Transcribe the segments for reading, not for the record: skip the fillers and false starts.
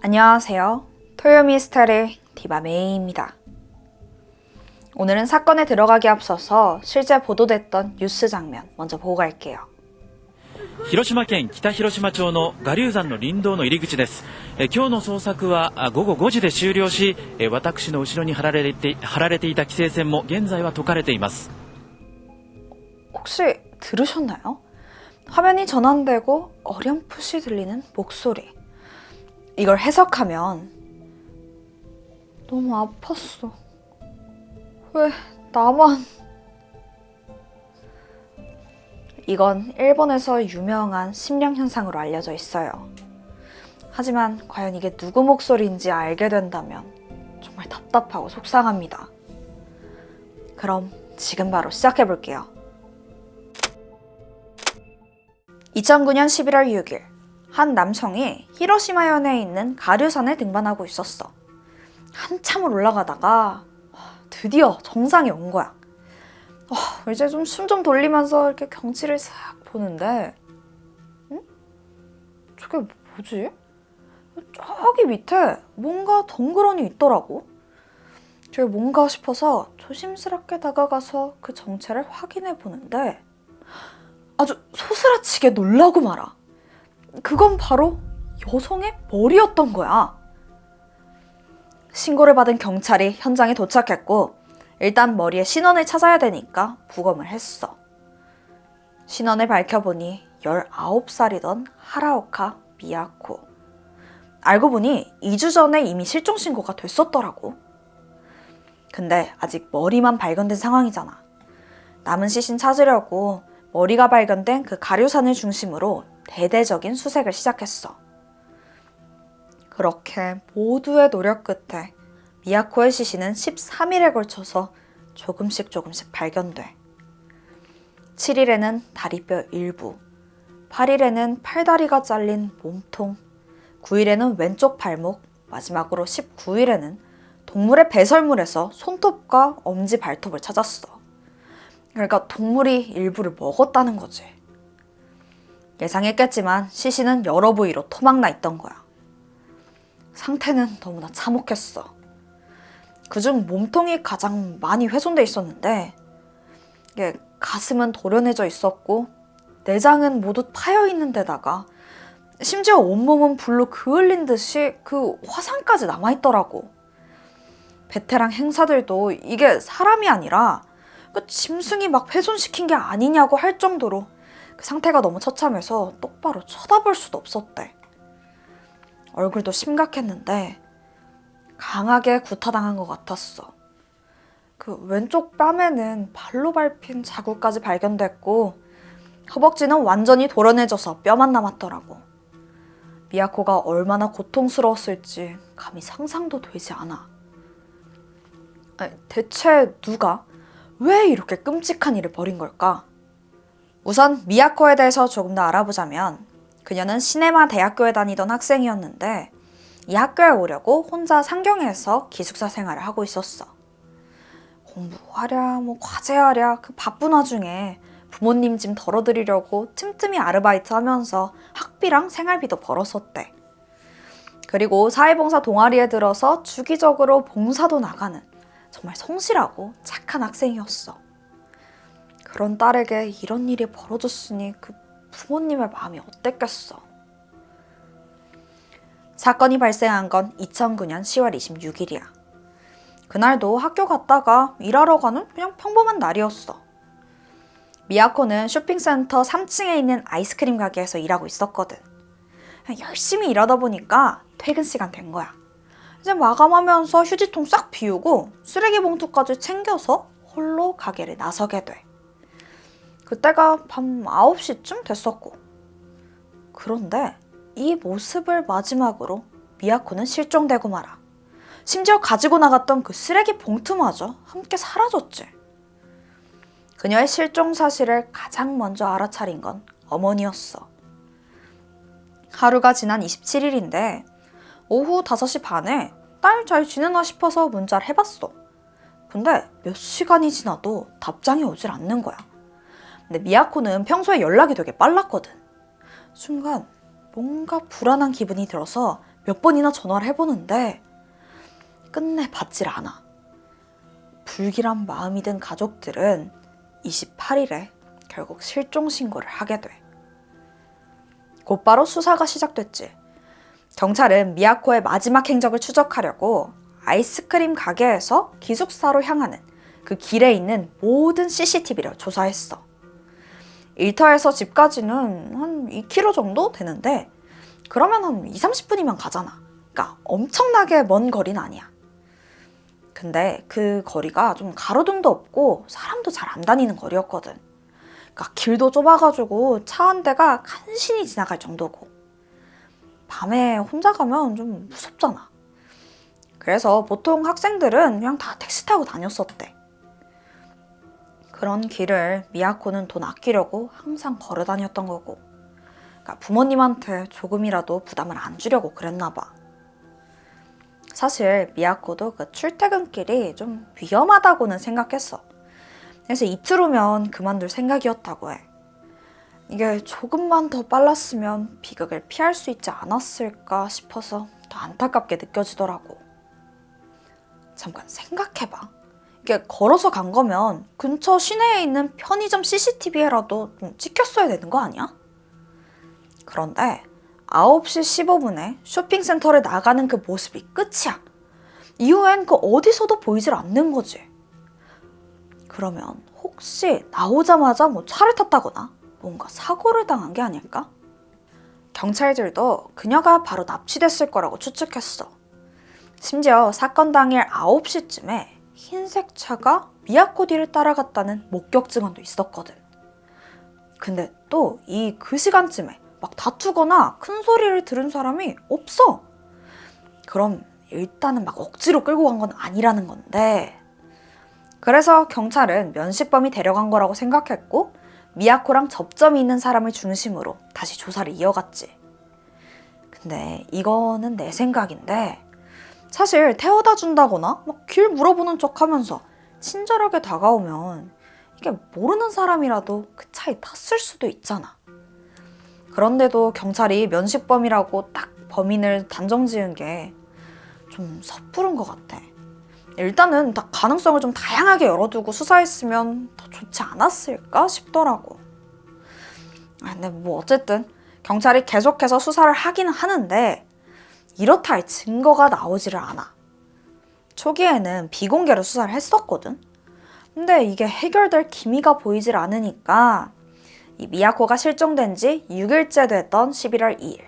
안녕하세요. 토요미스테리 디바메이입니다. 오늘은 사건에 들어가기 앞서서 실제 보도됐던 뉴스 장면 먼저 보고 갈게요. 広島県北広島町の我流山の林道の入り口です。今日の捜索は午後5時で終了し、私の後ろに張られていた規制線も現在は解かれています。 혹시 들으셨나요? 화면이 전환되고 어렴풋이 들리는 목소리. 이걸 해석하면 너무 아팠어. 왜 나만... 이건 일본에서 유명한 심령현상으로 알려져 있어요. 하지만 과연 이게 누구 목소리인지 알게 된다면 정말 답답하고 속상합니다. 그럼 지금 바로 시작해볼게요. 2009년 11월 6일 한 남성이 히로시마현에 있는 가류산에 등반하고 있었어. 한참을 올라가다가 드디어 정상에 온 거야. 이제 좀 숨 좀 돌리면서 이렇게 경치를 싹 보는데 저게 뭐지? 저기 밑에 뭔가 덩그러니 있더라고. 저게 뭔가 싶어서 조심스럽게 다가가서 그 정체를 확인해 보는데 아주 소스라치게 놀라고 말아. 그건 바로 여성의 머리였던 거야. 신고를 받은 경찰이 현장에 도착했고 일단 머리에 신원을 찾아야 되니까 부검을 했어. 신원을 밝혀보니 19살이던 하라오카 미야코. 알고 보니 2주 전에 이미 실종 신고가 됐었더라고. 근데 아직 머리만 발견된 상황이잖아. 남은 시신 찾으려고 머리가 발견된 그 가류산을 중심으로 대대적인 수색을 시작했어. 그렇게 모두의 노력 끝에 미야코의 시신은 13일에 걸쳐서 조금씩 발견돼. 7일에는 다리뼈 일부, 8일에는 팔다리가 잘린 몸통, 9일에는 왼쪽 발목, 마지막으로 19일에는 동물의 배설물에서 손톱과 엄지 발톱을 찾았어. 그러니까 동물이 일부를 먹었다는 거지. 예상했겠지만 시신은 여러 부위로 토막나 있던 거야. 상태는 너무나 참혹했어. 그중 몸통이 가장 많이 훼손돼 있었는데 이게 가슴은 도려내져 있었고 내장은 모두 파여 있는 데다가 심지어 온몸은 불로 그을린 듯이 그 화상까지 남아있더라고. 베테랑 행사들도 이게 사람이 아니라 그 짐승이 막 훼손시킨 게 아니냐고 할 정도로 그 상태가 너무 처참해서 똑바로 쳐다볼 수도 없었대. 얼굴도 심각했는데 강하게 구타당한 것 같았어. 그 왼쪽 뺨에는 발로 밟힌 자국까지 발견됐고 허벅지는 완전히 도려내져서 뼈만 남았더라고. 미야코가 얼마나 고통스러웠을지 감히 상상도 되지 않아. 대체 누가 왜 이렇게 끔찍한 일을 벌인 걸까? 우선 미야코에 대해서 조금 더 알아보자면 그녀는 시네마 대학교에 다니던 학생이었는데 이 학교에 오려고 혼자 상경에서 기숙사 생활을 하고 있었어. 공부하랴 과제하랴 그 바쁜 와중에 부모님 짐 덜어드리려고 틈틈이 아르바이트 하면서 학비랑 생활비도 벌었었대. 그리고 사회봉사 동아리에 들어서 주기적으로 봉사도 나가는 정말 성실하고 착한 학생이었어. 그런 딸에게 이런 일이 벌어졌으니 그 부모님의 마음이 어땠겠어. 사건이 발생한 건 2009년 10월 26일이야. 그날도 학교 갔다가 일하러 가는 그냥 평범한 날이었어. 미야코는 쇼핑센터 3층에 있는 아이스크림 가게에서 일하고 있었거든. 열심히 일하다 보니까 퇴근 시간 된 거야. 이제 마감하면서 휴지통 싹 비우고 쓰레기 봉투까지 챙겨서 홀로 가게를 나서게 돼. 그때가 밤 9시쯤 됐었고. 그런데 이 모습을 마지막으로 미야코는 실종되고 말아. 심지어 가지고 나갔던 그 쓰레기 봉투마저 함께 사라졌지. 그녀의 실종 사실을 가장 먼저 알아차린 건 어머니였어. 하루가 지난 27일인데 오후 5시 반에 딸 잘 지내나 싶어서 문자를 해봤어. 근데 몇 시간이 지나도 답장이 오질 않는 거야. 근데 미야코는 평소에 연락이 되게 빨랐거든. 순간 뭔가 불안한 기분이 들어서 몇 번이나 전화를 해보는데 끝내 받질 않아. 불길한 마음이 든 가족들은 28일에 결국 실종 신고를 하게 돼. 곧바로 수사가 시작됐지. 경찰은 미야코의 마지막 행적을 추적하려고 아이스크림 가게에서 기숙사로 향하는 그 길에 있는 모든 CCTV를 조사했어. 일터에서 집까지는 한 2km 정도 되는데 그러면 한 2-30분이면 가잖아. 그러니까 엄청나게 먼 거리는 아니야. 근데 그 거리가 좀 가로등도 없고 사람도 잘 안 다니는 거리였거든. 그러니까 길도 좁아가지고 차 한 대가 간신히 지나갈 정도고 밤에 혼자 가면 좀 무섭잖아. 그래서 보통 학생들은 그냥 다 택시 타고 다녔었대. 그런 길을 미야코는 돈 아끼려고 항상 걸어 다녔던 거고, 그러니까 부모님한테 조금이라도 부담을 안 주려고 그랬나 봐. 사실 미야코도 그 출퇴근길이 좀 위험하다고는 생각했어. 그래서 이틀 후면 그만둘 생각이었다고 해. 이게 조금만 더 빨랐으면 비극을 피할 수 있지 않았을까 싶어서 더 안타깝게 느껴지더라고. 잠깐 생각해봐. 이게 걸어서 간 거면 근처 시내에 있는 편의점 CCTV에라도 좀 찍혔어야 되는 거 아니야? 그런데 9시 15분에 쇼핑센터를 나가는 그 모습이 끝이야. 이후엔 그 어디서도 보이질 않는 거지. 그러면 혹시 나오자마자 뭐 차를 탔다거나 뭔가 사고를 당한 게 아닐까? 경찰들도 그녀가 바로 납치됐을 거라고 추측했어. 심지어 사건 당일 9시쯤에 흰색 차가 미야코 뒤를 따라갔다는 목격 증언도 있었거든. 근데 또 그 시간쯤에 막 다투거나 큰 소리를 들은 사람이 없어. 그럼 일단은 막 억지로 끌고 간 건 아니라는 건데, 그래서 경찰은 면식범이 데려간 거라고 생각했고 미야코랑 접점이 있는 사람을 중심으로 다시 조사를 이어갔지. 근데 이거는 내 생각인데 사실 태워다 준다거나 막 길 물어보는 척 하면서 친절하게 다가오면 이게 모르는 사람이라도 그 차에 탔을 수도 있잖아. 그런데도 경찰이 면식범이라고 딱 범인을 단정 지은 게 좀 섣부른 것 같아. 일단은 다 가능성을 좀 다양하게 열어두고 수사했으면 더 좋지 않았을까 싶더라고. 근데 뭐 어쨌든 경찰이 계속해서 수사를 하기는 하는데 이렇다 할 증거가 나오지를 않아. 초기에는 비공개로 수사를 했었거든. 근데 이게 해결될 기미가 보이질 않으니까 이 미야코가 실종된 지 6일째 됐던 11월 2일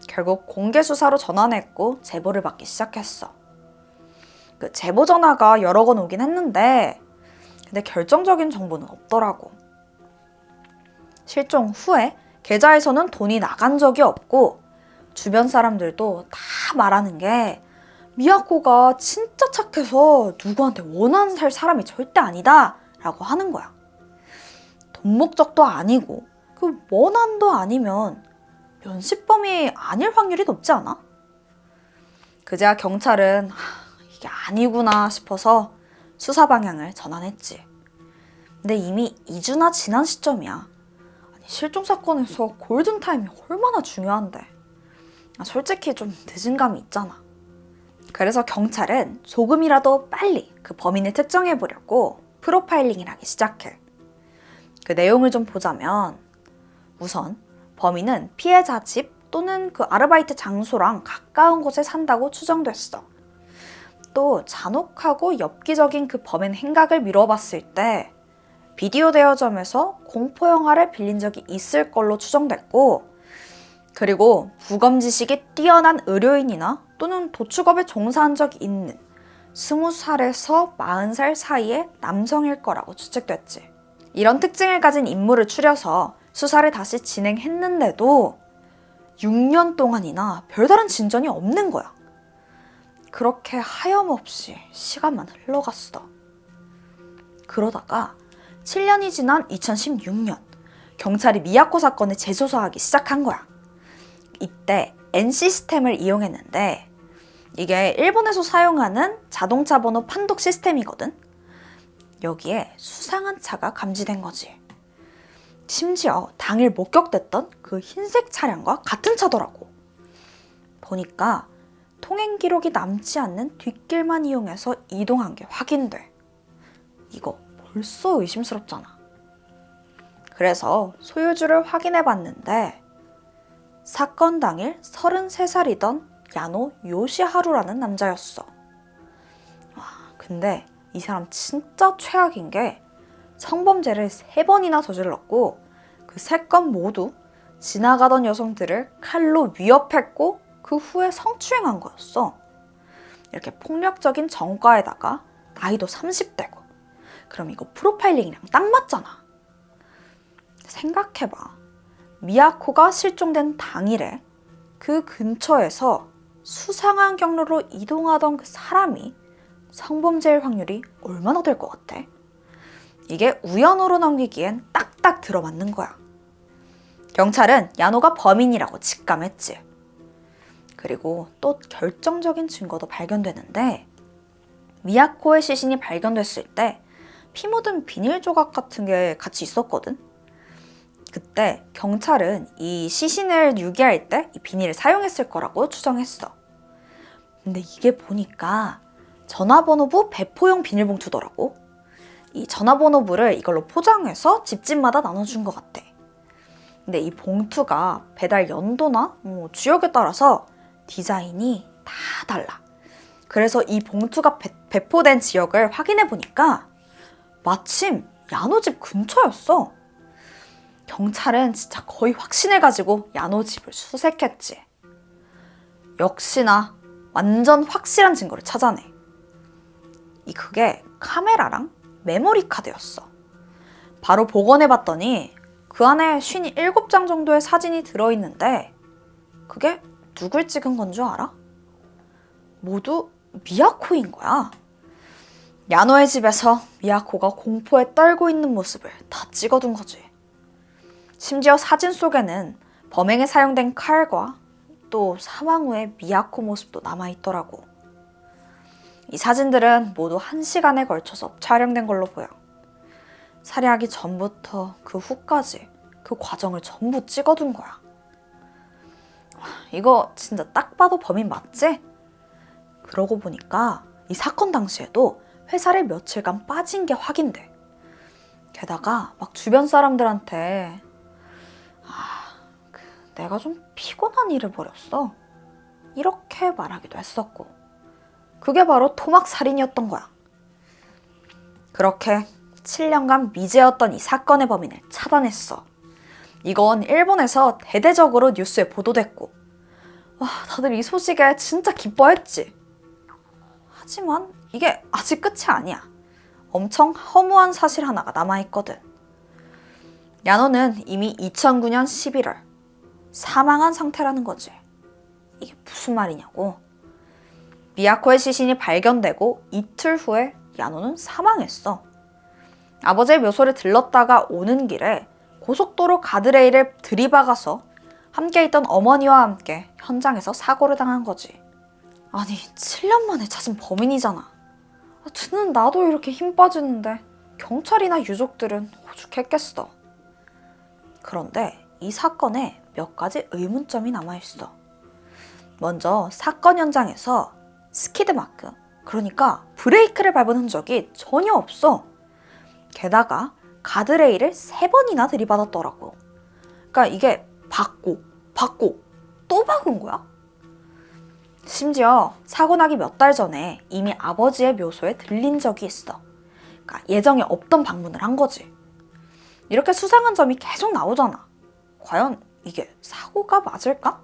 결국 공개 수사로 전환했고 제보를 받기 시작했어. 그 제보 전화가 여러 건 오긴 했는데 근데 결정적인 정보는 없더라고. 실종 후에 계좌에서는 돈이 나간 적이 없고 주변 사람들도 다 말하는 게 미야코가 진짜 착해서 누구한테 원한 살 사람이 절대 아니다 라고 하는 거야. 돈 목적도 아니고 그 원한도 아니면 면식범이 아닐 확률이 높지 않아? 그제야 경찰은 이게 아니구나 싶어서 수사 방향을 전환했지. 근데 이미 2주나 지난 시점이야. 아니, 실종 사건에서 골든타임이 얼마나 중요한데. 솔직히 좀 늦은 감이 있잖아. 그래서 경찰은 조금이라도 빨리 그 범인을 특정해보려고 프로파일링을 하기 시작해. 그 내용을 좀 보자면 우선 범인은 피해자 집 또는 그 아르바이트 장소랑 가까운 곳에 산다고 추정됐어. 또 잔혹하고 엽기적인 그 범행 행각을 미뤄봤을 때 비디오 대여점에서 공포 영화를 빌린 적이 있을 걸로 추정됐고, 그리고 부검 지식이 뛰어난 의료인이나 또는 도축업에 종사한 적이 있는 20살에서 40살 사이의 남성일 거라고 추측됐지. 이런 특징을 가진 인물을 추려서 수사를 다시 진행했는데도 6년 동안이나 별다른 진전이 없는 거야. 그렇게 하염없이 시간만 흘러갔어. 그러다가 7년이 지난 2016년 경찰이 미야코 사건을 재조사하기 시작한 거야. 이때 N시스템을 이용했는데 이게 일본에서 사용하는 자동차 번호 판독 시스템이거든. 여기에 수상한 차가 감지된 거지. 심지어 당일 목격됐던 그 흰색 차량과 같은 차더라고. 보니까 통행 기록이 남지 않는 뒷길만 이용해서 이동한 게 확인돼. 이거 벌써 의심스럽잖아. 그래서 소유주를 확인해 봤는데 사건 당일 33살이던 야노 요시하루라는 남자였어. 근데 이 사람 진짜 최악인 게 성범죄를 3번이나 저질렀고 그 3건 모두 지나가던 여성들을 칼로 위협했고 그 후에 성추행한 거였어. 이렇게 폭력적인 정과에다가 나이도 30대고 그럼 이거 프로파일링이랑 딱 맞잖아. 생각해봐. 미야코가 실종된 당일에 그 근처에서 수상한 경로로 이동하던 그 사람이 성범죄일 확률이 얼마나 될 것 같아? 이게 우연으로 넘기기엔 딱딱 들어맞는 거야. 경찰은 야노가 범인이라고 직감했지. 그리고 또 결정적인 증거도 발견되는데 미야코의 시신이 발견됐을 때 피 묻은 비닐 조각 같은 게 같이 있었거든. 그때 경찰은 이 시신을 유기할 때 이 비닐을 사용했을 거라고 추정했어. 근데 이게 보니까 전화번호부 배포용 비닐봉투더라고. 이 전화번호부를 이걸로 포장해서 집집마다 나눠준 것 같아. 근데 이 봉투가 배달 연도나 지역에 따라서 디자인이 다 달라. 그래서 이 봉투가 배포된 지역을 확인해 보니까 마침 야노 집 근처였어. 경찰은 진짜 거의 확신해가지고 야노 집을 수색했지. 역시나 완전 확실한 증거를 찾아내. 그게 카메라랑 메모리 카드였어. 바로 복원해봤더니 그 안에 57장 정도의 사진이 들어있는데 그게 누굴 찍은 건 줄 알아? 모두 미야코인 거야. 야노의 집에서 미야코가 공포에 떨고 있는 모습을 다 찍어둔 거지. 심지어 사진 속에는 범행에 사용된 칼과 또 사망 후의 미야코 모습도 남아있더라고. 이 사진들은 모두 1시간에 걸쳐서 촬영된 걸로 보여. 살해하기 전부터 그 후까지 그 과정을 전부 찍어둔 거야. 이거 진짜 딱 봐도 범인 맞지? 그러고 보니까 이 사건 당시에도 회사를 며칠간 빠진 게 확인돼. 게다가 막 주변 사람들한테 내가 좀 피곤한 일을 벌였어. 이렇게 말하기도 했었고. 그게 바로 토막살인이었던 거야. 그렇게 7년간 미제였던 이 사건의 범인을 찾아냈어. 이건 일본에서 대대적으로 뉴스에 보도됐고 다들 이 소식에 진짜 기뻐했지. 하지만 이게 아직 끝이 아니야. 엄청 허무한 사실 하나가 남아있거든. 야노는 이미 2009년 11월 사망한 상태라는 거지. 이게 무슨 말이냐고. 미야코의 시신이 발견되고 이틀 후에 야노는 사망했어. 아버지의 묘소를 들렀다가 오는 길에 고속도로 가드레일을 들이박아서 함께 있던 어머니와 함께 현장에서 사고를 당한 거지. 아니 7년 만에 찾은 범인이잖아. 듣는 나도 이렇게 힘 빠지는데 경찰이나 유족들은 오죽했겠어. 그런데 이 사건에 몇 가지 의문점이 남아있어. 먼저 사건 현장에서 스키드마크, 그러니까 브레이크를 밟은 흔적이 전혀 없어. 게다가 가드레일을 3번이나 들이받았더라고. 그러니까 이게 박고 또 박은 거야. 심지어 사고 나기 몇 달 전에 이미 아버지의 묘소에 들린 적이 있어. 그러니까 예정에 없던 방문을 한 거지. 이렇게 수상한 점이 계속 나오잖아. 과연 이게 사고가 맞을까?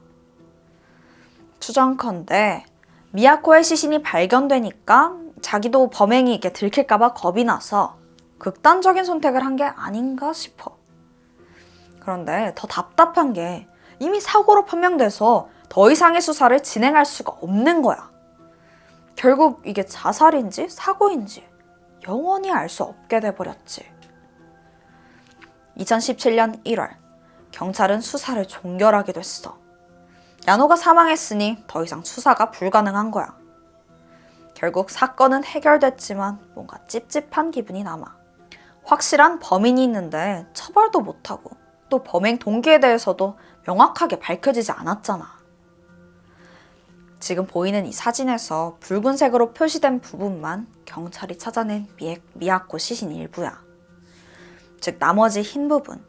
추정컨대 미야코의 시신이 발견되니까 자기도 범행이 이게 들킬까봐 겁이 나서 극단적인 선택을 한 게 아닌가 싶어. 그런데 더 답답한 게 이미 사고로 판명돼서 더 이상의 수사를 진행할 수가 없는 거야. 결국 이게 자살인지 사고인지 영원히 알 수 없게 돼버렸지. 2017년 1월 경찰은 수사를 종결하게 됐어. 야노가 사망했으니 더 이상 수사가 불가능한 거야. 결국 사건은 해결됐지만 뭔가 찝찝한 기분이 남아. 확실한 범인이 있는데 처벌도 못하고 또 범행 동기에 대해서도 명확하게 밝혀지지 않았잖아. 지금 보이는 이 사진에서 붉은색으로 표시된 부분만 경찰이 찾아낸 미야코 시신 일부야. 즉 나머지 흰 부분,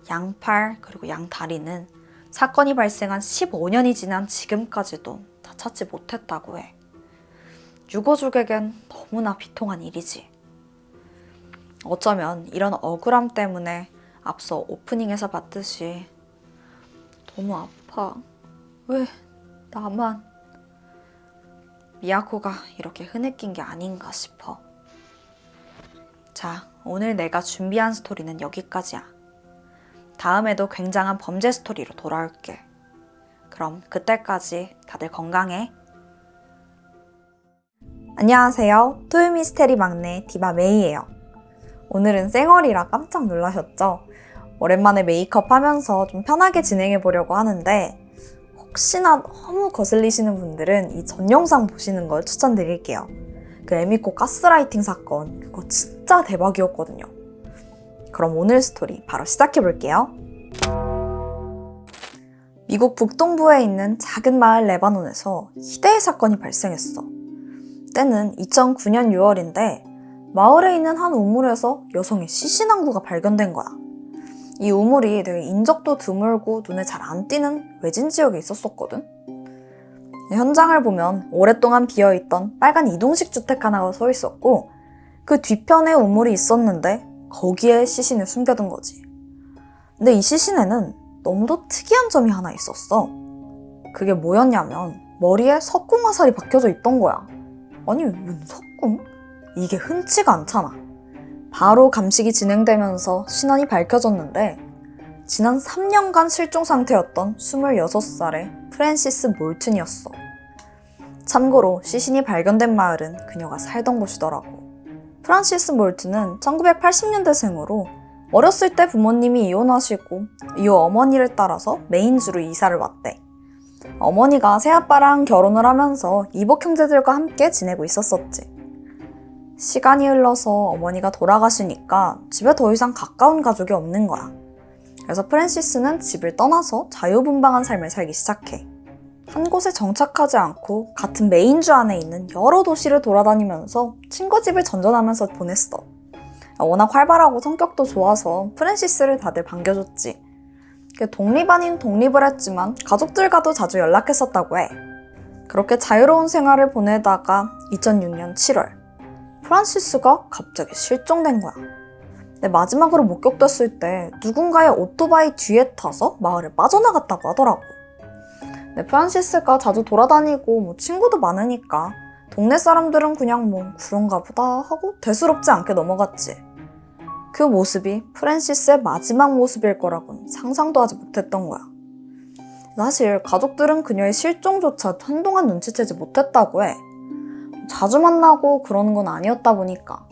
양팔 그리고 양다리는 사건이 발생한 15년이 지난 지금까지도 다 찾지 못했다고 해. 유고족에겐 너무나 비통한 일이지. 어쩌면 이런 억울함 때문에 앞서 오프닝에서 봤듯이 너무 아파. 왜 나만? 미야코가 이렇게 흐느낀 게 아닌가 싶어. 자, 오늘 내가 준비한 스토리는 여기까지야. 다음에도 굉장한 범죄 스토리로 돌아올게. 그럼 그때까지 다들 건강해. 안녕하세요. 토요미스테리 막내 디바 메이예요. 오늘은 쌩얼이라 깜짝 놀라셨죠? 오랜만에 메이크업 하면서 좀 편하게 진행해 보려고 하는데 혹시나 너무 거슬리시는 분들은 이 전 영상 보시는 걸 추천드릴게요. 그 에미코 가스라이팅 사건, 그거 진짜 대박이었거든요. 그럼 오늘 스토리 바로 시작해 볼게요. 미국 북동부에 있는 작은 마을 레바논에서 희대의 사건이 발생했어. 때는 2009년 6월인데 마을에 있는 한 우물에서 여성의 시신항구가 발견된 거야. 이 우물이 되게 인적도 드물고 눈에 잘 안 띄는 외진 지역에 있었거든. 현장을 보면 오랫동안 비어있던 빨간 이동식 주택 하나가 서 있었고 그 뒤편에 우물이 있었는데 거기에 시신을 숨겨둔 거지. 근데 이 시신에는 너무도 특이한 점이 하나 있었어. 그게 뭐였냐면 머리에 석궁 화살이 박혀져 있던 거야. 아니 웬 석궁? 이게 흔치가 않잖아. 바로 감식이 진행되면서 신원이 밝혀졌는데 지난 3년간 실종 상태였던 26살의 프랜시스 몰튼이었어. 참고로 시신이 발견된 마을은 그녀가 살던 곳이더라고. 프란시스 몰튼은 1980년대생으로 어렸을 때 부모님이 이혼하시고 이후 어머니를 따라서 메인주로 이사를 왔대. 어머니가 새아빠랑 결혼을 하면서 이복 형제들과 함께 지내고 있었었지. 시간이 흘러서 어머니가 돌아가시니까 집에 더 이상 가까운 가족이 없는 거야. 그래서 프랜시스는 집을 떠나서 자유분방한 삶을 살기 시작해. 한 곳에 정착하지 않고 같은 메인주 안에 있는 여러 도시를 돌아다니면서 친구 집을 전전하면서 보냈어. 워낙 활발하고 성격도 좋아서 프랜시스를 다들 반겨줬지. 독립 아닌 독립을 했지만 가족들과도 자주 연락했었다고 해. 그렇게 자유로운 생활을 보내다가 2006년 7월 프란시스가 갑자기 실종된 거야. 근데 마지막으로 목격됐을 때 누군가의 오토바이 뒤에 타서 마을을 빠져나갔다고 하더라고. 근데 프란시스가 자주 돌아다니고 친구도 많으니까 동네 사람들은 그냥 그런가 보다 하고 대수롭지 않게 넘어갔지. 그 모습이 프랜시스의 마지막 모습일 거라고는 상상도 하지 못했던 거야. 사실 가족들은 그녀의 실종조차 한동안 눈치채지 못했다고 해. 자주 만나고 그러는 건 아니었다 보니까.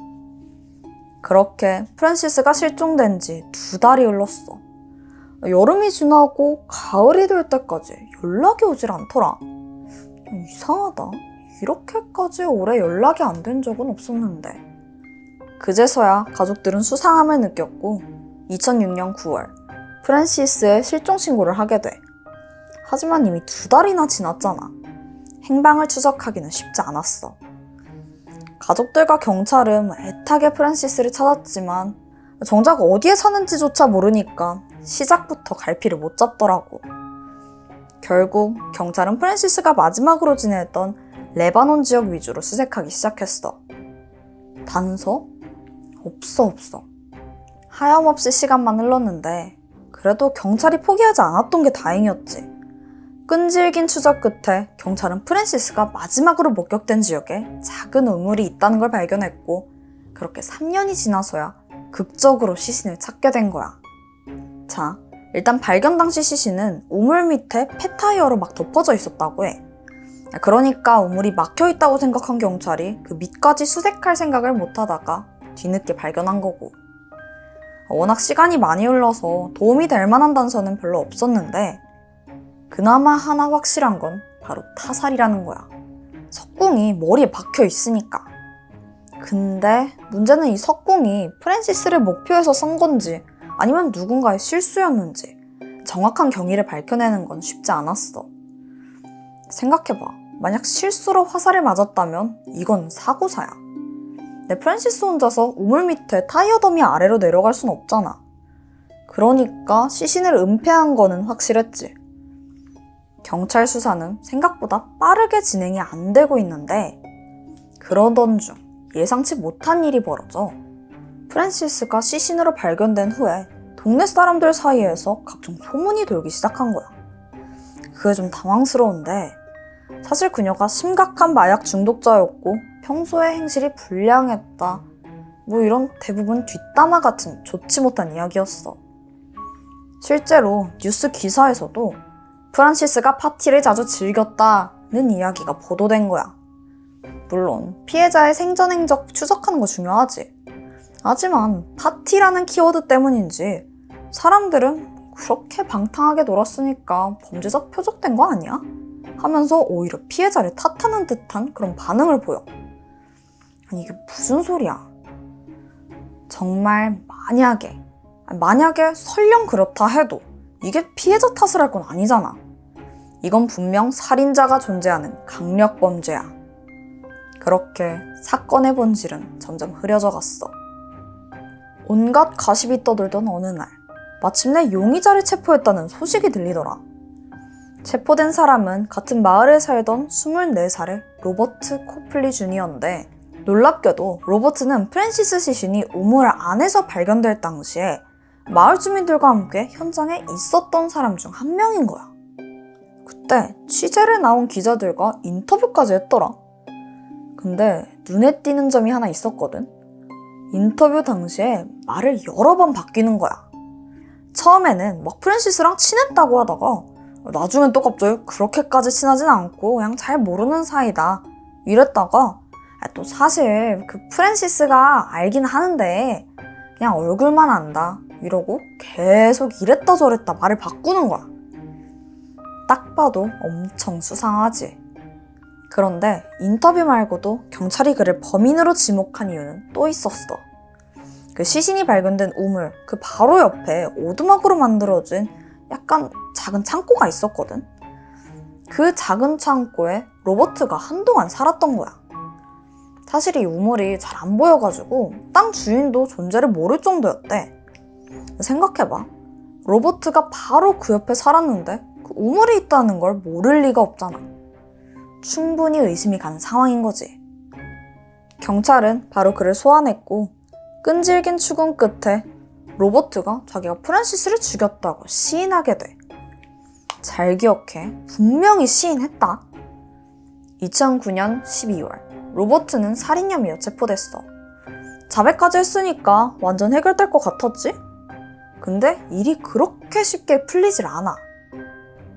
그렇게 프랜시스가 실종된 지 2달이 흘렀어. 여름이 지나고 가을이 될 때까지 연락이 오질 않더라. 이상하다. 이렇게까지 오래 연락이 안 된 적은 없었는데. 그제서야 가족들은 수상함을 느꼈고 2006년 9월 프랜시스의 실종 신고를 하게 돼. 하지만 이미 2달이나 지났잖아. 행방을 추적하기는 쉽지 않았어. 가족들과 경찰은 애타게 프랜시스를 찾았지만 정작 어디에 사는지조차 모르니까 시작부터 갈피를 못 잡더라고. 결국 경찰은 프랜시스가 마지막으로 지냈던 레바논 지역 위주로 수색하기 시작했어. 단서? 없어. 하염없이 시간만 흘렀는데 그래도 경찰이 포기하지 않았던 게 다행이었지. 끈질긴 추적 끝에 경찰은 프랜시스가 마지막으로 목격된 지역에 작은 우물이 있다는 걸 발견했고 그렇게 3년이 지나서야 극적으로 시신을 찾게 된 거야. 자, 일단 발견 당시 시신은 우물 밑에 폐타이어로 막 덮어져 있었다고 해. 그러니까 우물이 막혀있다고 생각한 경찰이 그 밑까지 수색할 생각을 못하다가 뒤늦게 발견한 거고. 워낙 시간이 많이 흘러서 도움이 될 만한 단서는 별로 없었는데 그나마 하나 확실한 건 바로 타살이라는 거야. 석궁이 머리에 박혀 있으니까. 근데 문제는 이 석궁이 프랜시스를 목표해서 쏜 건지 아니면 누군가의 실수였는지 정확한 경위를 밝혀내는 건 쉽지 않았어. 생각해봐. 만약 실수로 화살을 맞았다면 이건 사고사야. 내 프랜시스 혼자서 우물 밑에 타이어 더미 아래로 내려갈 순 없잖아. 그러니까 시신을 은폐한 거는 확실했지. 경찰 수사는 생각보다 빠르게 진행이 안 되고 있는데 그러던 중 예상치 못한 일이 벌어져. 프랜시스가 시신으로 발견된 후에 동네 사람들 사이에서 각종 소문이 돌기 시작한 거야. 그게 좀 당황스러운데 사실 그녀가 심각한 마약 중독자였고 평소에 행실이 불량했다. 뭐 이런 대부분 뒷담화 같은 좋지 못한 이야기였어. 실제로 뉴스 기사에서도 프란시스가 파티를 자주 즐겼다는 이야기가 보도된 거야. 물론 피해자의 생전 행적 추적하는 거 중요하지. 하지만 파티라는 키워드 때문인지 사람들은 그렇게 방탕하게 놀았으니까 범죄자 표적된 거 아니야? 하면서 오히려 피해자를 탓하는 듯한 그런 반응을 보여. 아니 이게 무슨 소리야. 정말 만약에 설령 그렇다 해도 이게 피해자 탓을 할 건 아니잖아. 이건 분명 살인자가 존재하는 강력범죄야. 그렇게 사건의 본질은 점점 흐려져 갔어. 온갖 가십이 떠돌던 어느 날 마침내 용의자를 체포했다는 소식이 들리더라. 체포된 사람은 같은 마을에 살던 24살의 로버트 코플리 주니어인데 놀랍게도 로버트는 프랜시스 시신이 우물 안에서 발견될 당시에 마을 주민들과 함께 현장에 있었던 사람 중 한 명인 거야. 그때 취재를 나온 기자들과 인터뷰까지 했더라. 근데 눈에 띄는 점이 하나 있었거든. 인터뷰 당시에 말을 여러 번 바뀌는 거야. 처음에는 막 프랜시스랑 친했다고 하다가 나중엔 또 갑자기 그렇게까지 친하진 않고 그냥 잘 모르는 사이다 이랬다가 또 사실 그 프랜시스가 알긴 하는데 그냥 얼굴만 안다 이러고 계속 이랬다 저랬다 말을 바꾸는 거야. 딱 봐도 엄청 수상하지. 그런데 인터뷰 말고도 경찰이 그를 범인으로 지목한 이유는 또 있었어. 그 시신이 발견된 우물 그 바로 옆에 오두막으로 만들어진 약간 작은 창고가 있었거든. 그 작은 창고에 로버트가 한동안 살았던 거야. 사실 이 우물이 잘 안 보여가지고 땅 주인도 존재를 모를 정도였대. 생각해봐. 로버트가 바로 그 옆에 살았는데 그 우물이 있다는 걸 모를 리가 없잖아. 충분히 의심이 가는 상황인 거지. 경찰은 바로 그를 소환했고 끈질긴 추궁 끝에 로버트가 자기가 프랜시스를 죽였다고 시인하게 돼. 잘 기억해. 분명히 시인했다. 2009년 12월 로버트는 살인 혐의로 체포됐어. 자백까지 했으니까 완전 해결될 것 같았지? 근데 일이 그렇게 쉽게 풀리질 않아.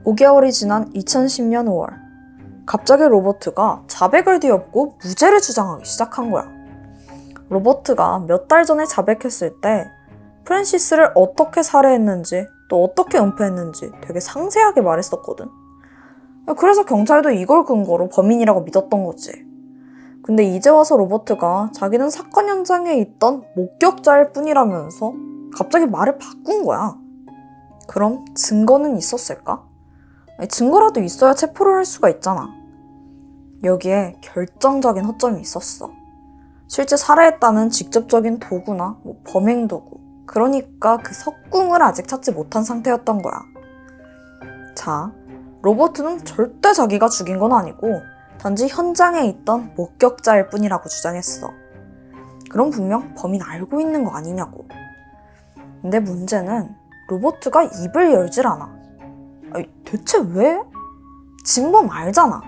5개월이 지난 2010년 5월 갑자기 로버트가 자백을 뒤엎고 무죄를 주장하기 시작한 거야. 로버트가 몇 달 전에 자백했을 때 프랜시스를 어떻게 살해했는지 또 어떻게 은폐했는지 되게 상세하게 말했었거든. 그래서 경찰도 이걸 근거로 범인이라고 믿었던 거지. 근데 이제 와서 로버트가 자기는 사건 현장에 있던 목격자일 뿐이라면서 갑자기 말을 바꾼 거야. 그럼 증거는 있었을까? 아니, 증거라도 있어야 체포를 할 수가 있잖아. 여기에 결정적인 허점이 있었어. 실제 살해했다는 직접적인 도구나 범행 도구, 그러니까 그 석궁을 아직 찾지 못한 상태였던 거야. 자, 로버트는 절대 자기가 죽인 건 아니고 단지 현장에 있던 목격자일 뿐이라고 주장했어. 그럼 분명 범인 알고 있는 거 아니냐고. 근데 문제는 로버트가 입을 열질 않아. 아니, 대체 왜? 진범 알잖아.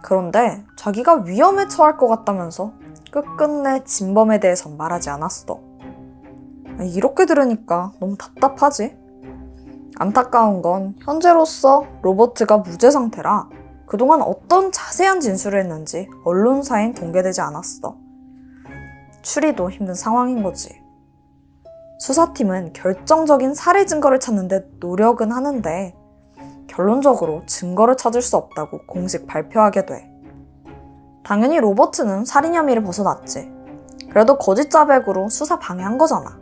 그런데 자기가 위험에 처할 것 같다면서 끝끝내 진범에 대해선 말하지 않았어. 이렇게 들으니까 너무 답답하지? 안타까운 건 현재로서 로버트가 무죄 상태라 그동안 어떤 자세한 진술을 했는지 언론사엔 공개되지 않았어. 추리도 힘든 상황인 거지. 수사팀은 결정적인 살해 증거를 찾는데 노력은 하는데 결론적으로 증거를 찾을 수 없다고 공식 발표하게 돼. 당연히 로버트는 살인 혐의를 벗어났지. 그래도 거짓 자백으로 수사 방해한 거잖아.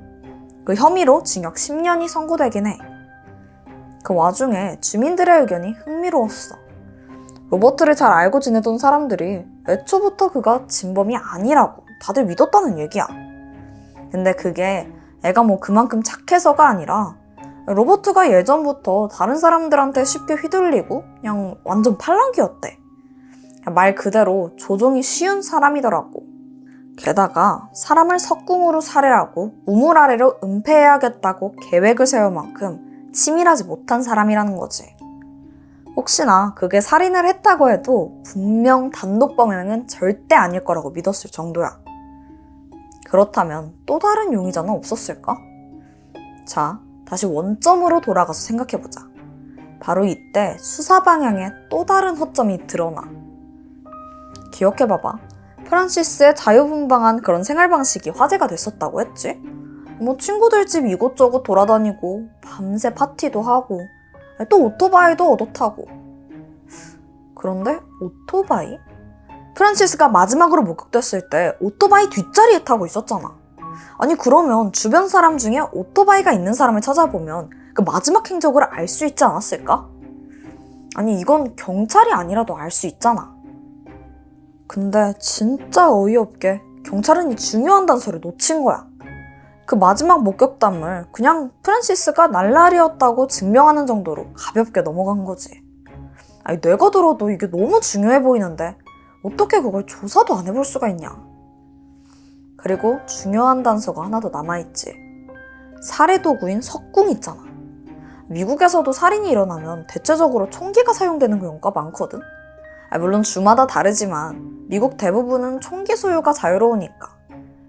그 혐의로 징역 10년이 선고되긴 해. 그 와중에 주민들의 의견이 흥미로웠어. 로버트를 잘 알고 지내던 사람들이 애초부터 그가 진범이 아니라고 다들 믿었다는 얘기야. 근데 그게 애가 뭐 그만큼 착해서가 아니라 로버트가 예전부터 다른 사람들한테 쉽게 휘둘리고 그냥 완전 팔랑귀였대. 말 그대로 조종이 쉬운 사람이더라고. 게다가 사람을 석궁으로 살해하고 우물 아래로 은폐해야겠다고 계획을 세울 만큼 치밀하지 못한 사람이라는 거지. 혹시나 그게 살인을 했다고 해도 분명 단독범행은 절대 아닐 거라고 믿었을 정도야. 그렇다면 또 다른 용의자는 없었을까? 자, 다시 원점으로 돌아가서 생각해보자. 바로 이때 수사 방향에 또 다른 허점이 드러나. 기억해봐봐. 프란시스의 자유분방한 그런 생활 방식이 화제가 됐었다고 했지? 뭐 친구들 집 이곳저곳 돌아다니고 밤새 파티도 하고 또 오토바이도 얻어 타고. 그런데 오토바이? 프란시스가 마지막으로 목격됐을 때 오토바이 뒷자리에 타고 있었잖아. 아니 그러면 주변 사람 중에 오토바이가 있는 사람을 찾아보면 그 마지막 행적을 알 수 있지 않았을까? 아니 이건 경찰이 아니라도 알 수 있잖아. 근데 진짜 어이없게 경찰은 이 중요한 단서를 놓친 거야. 그 마지막 목격담을 그냥 프란시스가 날라리였다고 증명하는 정도로 가볍게 넘어간 거지. 아니 내가 들어도 이게 너무 중요해 보이는데 어떻게 그걸 조사도 안 해볼 수가 있냐. 그리고 중요한 단서가 하나 더 남아있지. 살해 도구인 석궁 있잖아. 미국에서도 살인이 일어나면 대체적으로 총기가 사용되는 경우가 많거든. 물론 주마다 다르지만 미국 대부분은 총기 소유가 자유로우니까.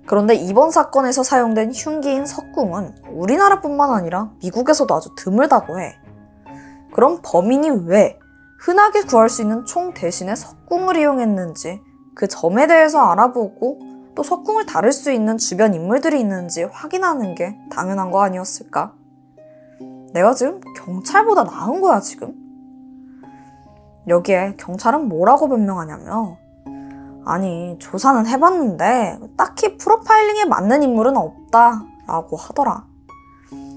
그런데 이번 사건에서 사용된 흉기인 석궁은 우리나라뿐만 아니라 미국에서도 아주 드물다고 해. 그럼 범인이 왜 흔하게 구할 수 있는 총 대신에 석궁을 이용했는지 그 점에 대해서 알아보고 또 석궁을 다룰 수 있는 주변 인물들이 있는지 확인하는 게 당연한 거 아니었을까? 내가 지금 경찰보다 나은 거야 지금? 여기에 경찰은 뭐라고 변명하냐면 아니 조사는 해봤는데 딱히 프로파일링에 맞는 인물은 없다라고 하더라.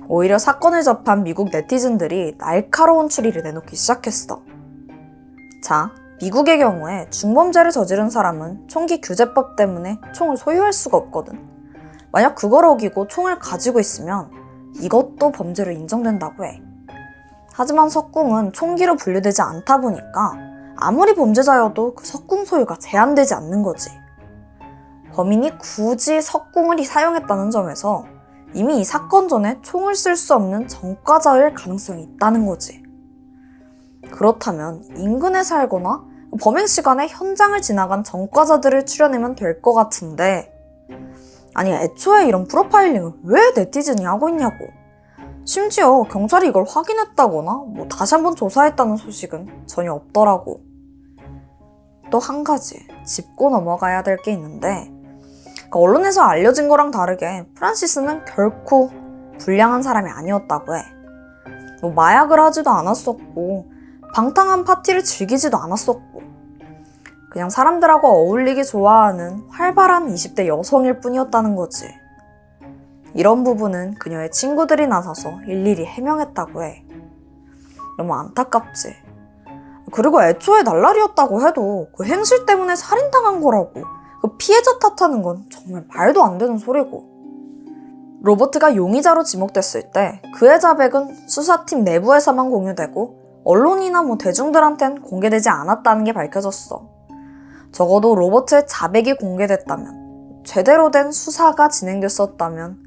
오히려 사건을 접한 미국 네티즌들이 날카로운 추리를 내놓기 시작했어. 자, 미국의 경우에 중범죄를 저지른 사람은 총기 규제법 때문에 총을 소유할 수가 없거든. 만약 그걸 어기고 총을 가지고 있으면 이것도 범죄로 인정된다고 해. 하지만 석궁은 총기로 분류되지 않다 보니까 아무리 범죄자여도 그 석궁 소유가 제한되지 않는 거지. 범인이 굳이 석궁을 사용했다는 점에서 이미 이 사건 전에 총을 쓸 수 없는 전과자일 가능성이 있다는 거지. 그렇다면 인근에 살거나 범행 시간에 현장을 지나간 전과자들을 추려내면 될 것 같은데 아니 애초에 이런 프로파일링을 왜 네티즌이 하고 있냐고. 심지어 경찰이 이걸 확인했다거나 뭐 다시 한번 조사했다는 소식은 전혀 없더라고. 또 한 가지 짚고 넘어가야 될 게 있는데 언론에서 알려진 거랑 다르게 프란시스는 결코 불량한 사람이 아니었다고 해. 뭐 마약을 하지도 않았었고 방탕한 파티를 즐기지도 않았었고 그냥 사람들하고 어울리기 좋아하는 활발한 20대 여성일 뿐이었다는 거지. 이런 부분은 그녀의 친구들이 나서서 일일이 해명했다고 해. 너무 안타깝지. 그리고 애초에 날라리였다고 해도 그 행실 때문에 살인당한 거라고 그 피해자 탓하는 건 정말 말도 안 되는 소리고. 로버트가 용의자로 지목됐을 때 그의 자백은 수사팀 내부에서만 공유되고 언론이나 뭐 대중들한텐 공개되지 않았다는 게 밝혀졌어. 적어도 로버트의 자백이 공개됐다면, 제대로 된 수사가 진행됐었다면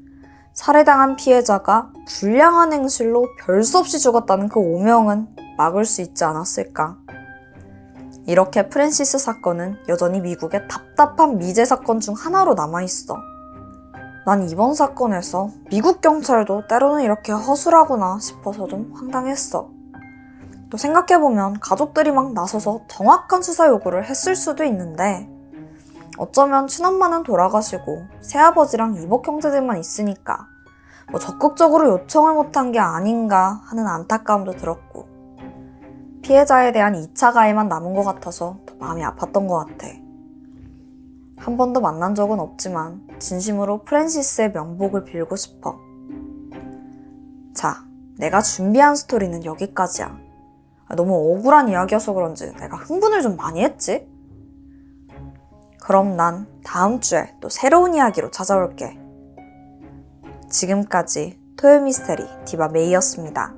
살해당한 피해자가 불량한 행실로 별 수 없이 죽었다는 그 오명은 막을 수 있지 않았을까. 이렇게 프랜시스 사건은 여전히 미국의 답답한 미제 사건 중 하나로 남아있어. 난 이번 사건에서 미국 경찰도 때로는 이렇게 허술하구나 싶어서 좀 황당했어. 또 생각해보면 가족들이 막 나서서 정확한 수사 요구를 했을 수도 있는데 어쩌면 친엄마는 돌아가시고 새아버지랑 이복 형제들만 있으니까 뭐 적극적으로 요청을 못한 게 아닌가 하는 안타까움도 들었고 피해자에 대한 2차 가해만 남은 것 같아서 더 마음이 아팠던 것 같아. 한 번도 만난 적은 없지만 진심으로 프랜시스의 명복을 빌고 싶어. 자, 내가 준비한 스토리는 여기까지야. 너무 억울한 이야기여서 그런지 내가 흥분을 좀 많이 했지? 그럼 난 다음 주에 또 새로운 이야기로 찾아올게. 지금까지 토요미스테리 디바 메이였습니다.